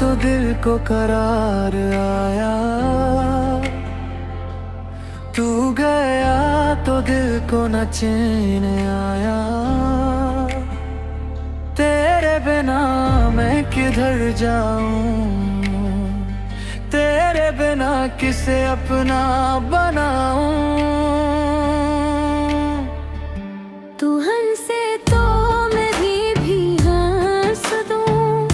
तो दिल को करार आया, तू गया तो दिल को न चैन आया। तेरे बिना मैं किधर जाऊं, तेरे बिना किसे अपना बनाऊं। तू हंसे तो मैं भी हंस दूं,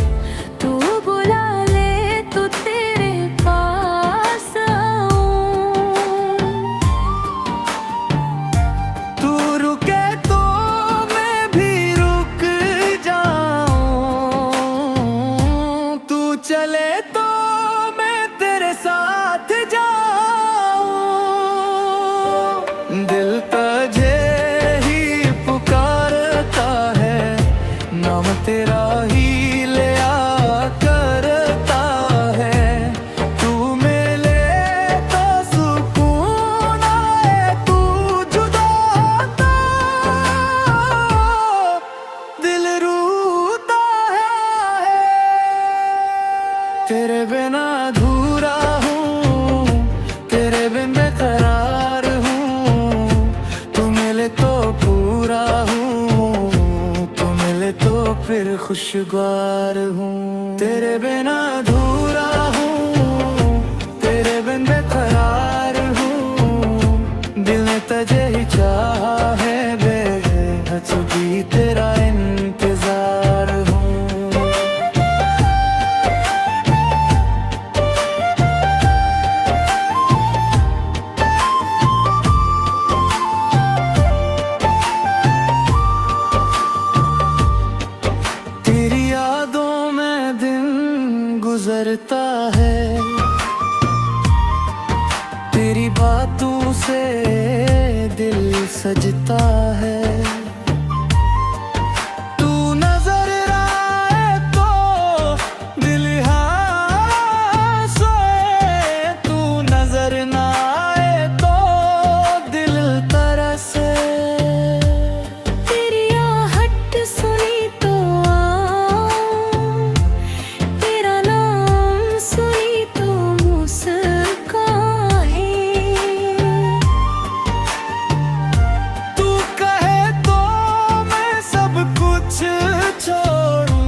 तू बुला ले तो तेरे पास आऊं। तू रुके तो मैं भी रुक जाऊं, तू चले तो मैं तेरे साथ जाऊं। दिल तुझे ही पुकारता है, नाम तेरा ही लिया करता है। तू मिले तो सुकून आए, तू जुदा तो दिल रूठता है। तेरे बिना अधूरा हूँ, तेरे बिन बेकरार हूँ। तू मिले तो पूरा हूँ, तू मिले तो फिर खुशगवार हूँ। तेरे बिना अधूरा हूँ, तेरे बिन बेकरार हूँ। दिल ने तुझे ही चाहा है, बेहद तेरा इंतजार हूँ। तेरी यादों में दिन गुजरता है, तेरी बातों से दिल सजता है। तू नजर आए तो दिल यहाँ सोए, तू नजर ना आए तो दिल तरसे। तेरी आहट सुनी तो आऊं, तेरा नाम सुनी तो मुस्काए। तू कहे तो मैं सब कुछ छोड़ूं,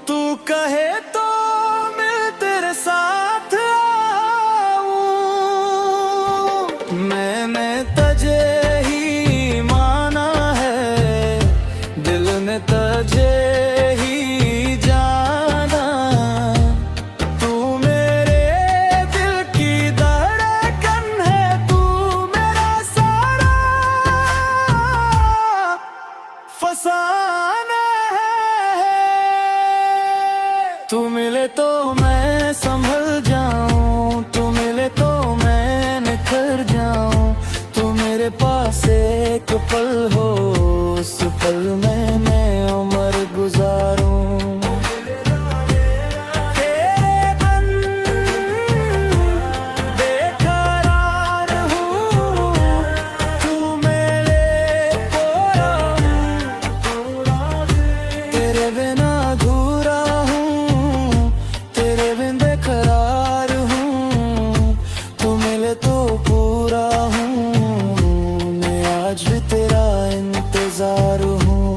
तू कहे तो मैं तेरे साथ आऊं। मैंने तुझे ही माना है, दिल ने तुझे ही जाना। तू मेरे दिल की धड़कन है, तू मेरा सारा फसाना है। तू मिले तो मैं संभल जाऊं, तू मिले तो मैं निखर जाऊं। तू मेरे पास एक पल हो, उस पल में मैं उम्र गुजारूं। तेरे बिन बेकरार हूँ, तू मेरे पूरा हूँ। तेरे बिना अधूरा हूँ, तेरे बिन बेकरार हूँ। तू मिले तो पूरा हूँ, मैं आज भी तेरा इंतजार हूँ।